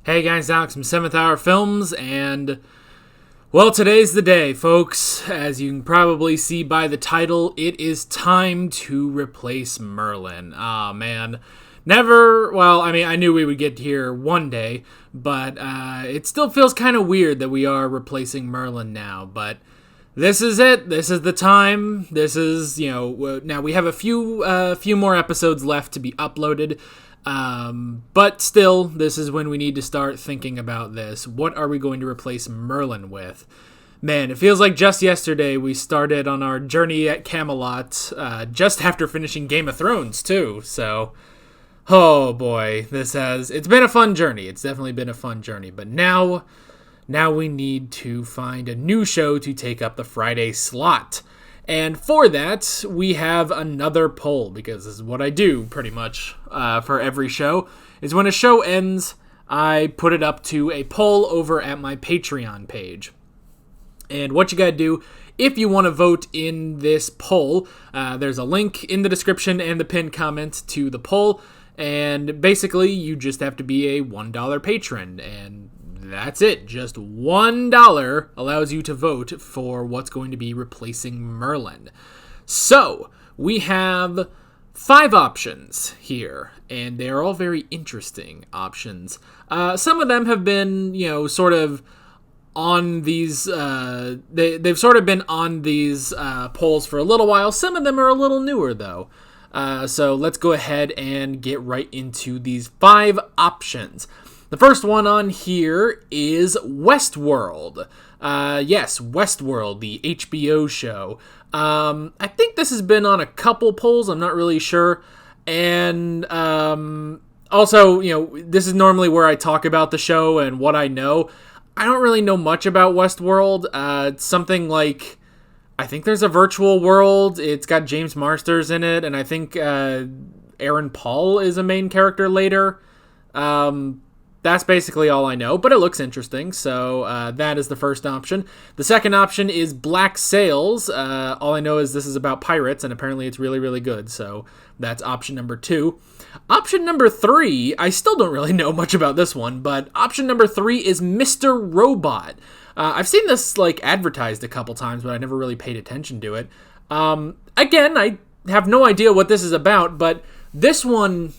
Hey guys, Alex from 7th Hour Films, and well, today's the day, folks. As you can probably see by the title, it is time to replace Merlin. Aw, man. I knew we would get here one day, but it still feels kind of weird that we are replacing Merlin now, but this is it. This is the time. This is, now we have a few more episodes left to be uploaded. But still, this is when we need to start thinking about this. What are we going to replace Merlin with? Man, it feels like just yesterday we started on our journey at Camelot, just after finishing Game of Thrones, too. So, oh boy, it's been a fun journey. It's definitely been a fun journey. But now we need to find a new show to take up the Friday slot. And for that, we have another poll, because this is what I do pretty much for every show, is when a show ends, I put it up to a poll over at my Patreon page. And what you gotta do, if you want to vote in this poll, there's a link in the description and the pinned comment to the poll, and basically you just have to be a $1 patron, and that's it. Just $1 allows you to vote for what's going to be replacing Merlin. So, we have 5 options here, and they're all very interesting options. Some of them have been, sort of on these, they've sort of been on these polls for a little while. Some of them are a little newer, though. So let's go ahead and get right into these 5 options. The first one on here is Westworld. Yes, Westworld, the HBO show. I think this has been on a couple polls. I'm not really sure. And also, this is normally where I talk about the show and what I know. I don't really know much about Westworld. It's something like, I think there's a virtual world. It's got James Marsters in it, and I think Aaron Paul is a main character later. That's basically all I know, but it looks interesting, so that is the first option. The second option is Black Sails. All I know is this is about pirates, and apparently it's really, really good, so that's option number 2. Option number 3, I still don't really know much about this one, but option number 3 is Mr. Robot. I've seen this advertised a couple times, but I never really paid attention to it. Again, I have no idea what this is about, but this one,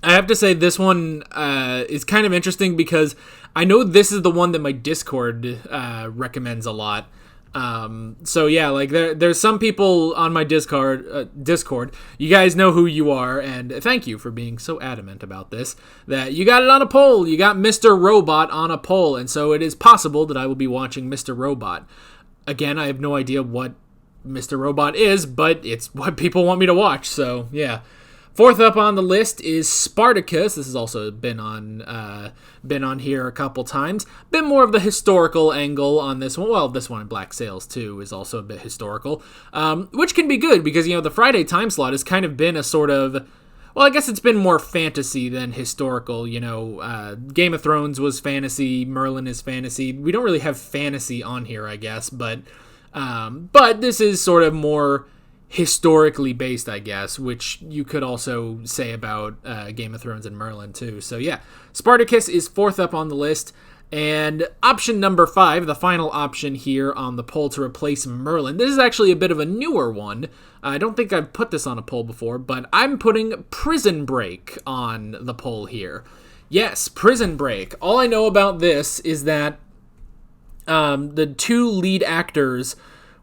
I have to say this one is kind of interesting because I know this is the one that my Discord recommends a lot. So yeah, there's some people on my Discord. You guys know who you are, and thank you for being so adamant about this, that you got it on a poll. You got Mr. Robot on a poll, and so it is possible that I will be watching Mr. Robot. Again, I have no idea what Mr. Robot is, but it's what people want me to watch, so yeah. Fourth up on the list is Spartacus. This has also been on here a couple times. Bit more of the historical angle on this one. Well, this one in Black Sails too is also a bit historical, which can be good because the Friday time slot has kind of been a sort of, well, I guess it's been more fantasy than historical. Game of Thrones was fantasy. Merlin is fantasy. We don't really have fantasy on here, I guess, but this is sort of more historically based, I guess, which you could also say about Game of Thrones and Merlin too. So yeah, Spartacus is 4th up on the list. And option number 5, the final option here on the poll to replace Merlin. This is actually a bit of a newer one. I don't think I've put this on a poll before, but I'm putting Prison Break on the poll here. Yes, Prison Break. All I know about this is that the 2 lead actors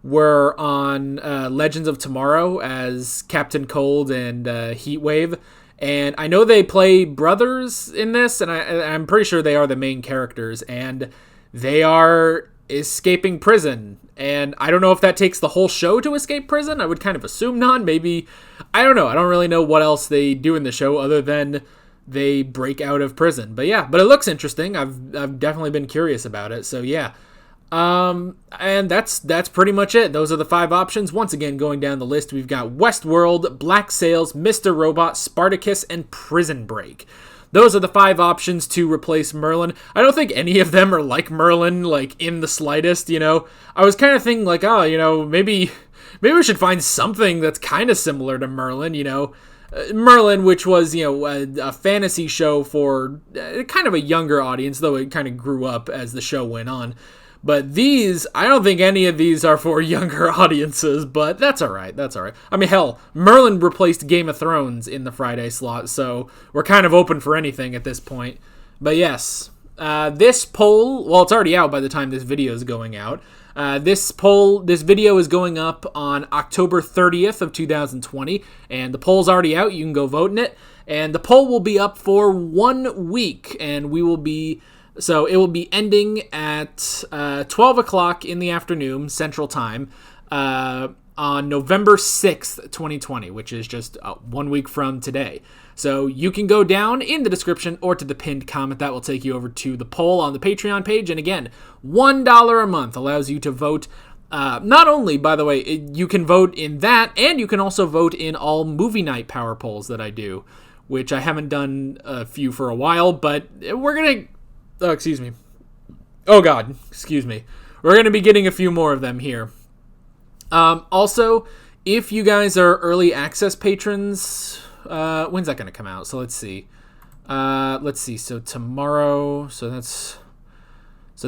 were on Legends of Tomorrow as Captain Cold and Heatwave, and I know they play brothers in this, and I'm pretty sure they are the main characters, and they are escaping prison, and I don't know if that takes the whole show to escape prison. I would kind of assume not. Maybe, I don't know. I don't really know what else they do in the show other than they break out of prison. But yeah, but it looks interesting. I've definitely been curious about it, so yeah. And that's pretty much it. Those are the 5 options. Once again, going down the list, we've got Westworld, Black Sails, Mr. Robot, Spartacus, and Prison Break. Those are the 5 options to replace Merlin. I don't think any of them are like Merlin, in the slightest, I was kind of thinking, maybe we should find something that's kind of similar to Merlin, Merlin, which was, a fantasy show for kind of a younger audience, though it kind of grew up as the show went on. But these, I don't think any of these are for younger audiences, but that's all right. That's all right. I mean, hell, Merlin replaced Game of Thrones in the Friday slot, so we're kind of open for anything at this point. But yes, this poll, well, it's already out by the time this video is going out. This video is going up on October 30th of 2020, and the poll's already out. You can go vote in it. And the poll will be up for 1 week, and so it will be ending at 12 o'clock in the afternoon, Central Time, on November 6th, 2020, which is just 1 week from today. So you can go down in the description or to the pinned comment. That will take you over to the poll on the Patreon page. And again, $1 a month allows you to vote. Not only, by the way, you can vote in that, and you can also vote in all movie night power polls that I do, which I haven't done a few for a while, but we're going to... Oh, excuse me. Oh, God. Excuse me. We're going to be getting a few more of them here. Also, if you guys are early access patrons, when's that going to come out? So let's see. So tomorrow, so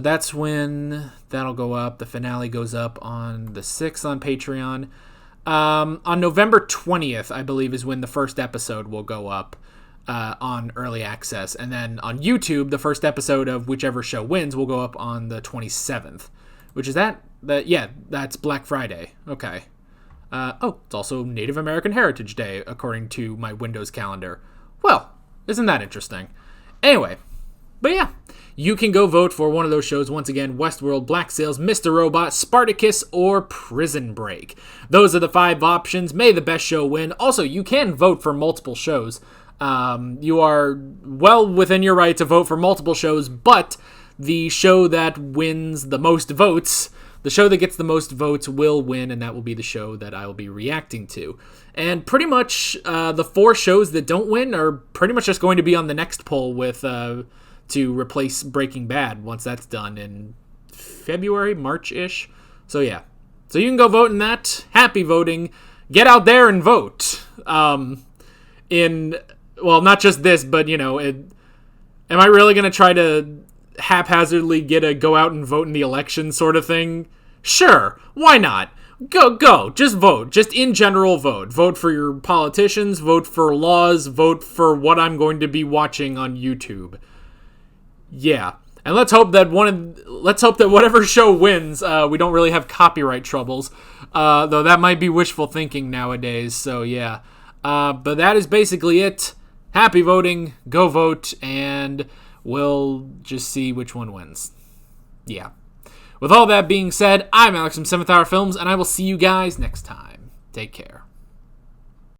that's when that'll go up. The finale goes up on the 6th on Patreon. On November 20th, I believe, is when the first episode will go up. On early access, and then on YouTube, the first episode of whichever show wins will go up on the 27th, which is that's Black Friday. Okay. It's also Native American Heritage Day, according to my Windows calendar. Well, isn't that interesting? Anyway, but yeah, you can go vote for one of those shows. Once again, Westworld, Black Sails, Mr. Robot, Spartacus, or Prison Break. Those are the 5 options. May the best show win. Also, you can vote for multiple shows. You are well within your right to vote for multiple shows, but the show that wins the most votes, the show that gets the most votes will win, and that will be the show that I will be reacting to. And pretty much the 4 shows that don't win are pretty much just going to be on the next poll with to replace Breaking Bad once that's done in February, March-ish. So yeah. So you can go vote in that. Happy voting. Get out there and vote. Well, not just this, but, am I really going to try to haphazardly get a go out and vote in the election sort of thing? Sure, why not? Go, just vote. Just in general, vote. Vote for your politicians, vote for laws, vote for what I'm going to be watching on YouTube. Yeah, and let's hope that whatever show wins, we don't really have copyright troubles, though that might be wishful thinking nowadays, so yeah. But that is basically it. Happy voting, go vote, and we'll just see which one wins. Yeah. With all that being said, I'm Alex from 7th Hour Films, and I will see you guys next time. Take care.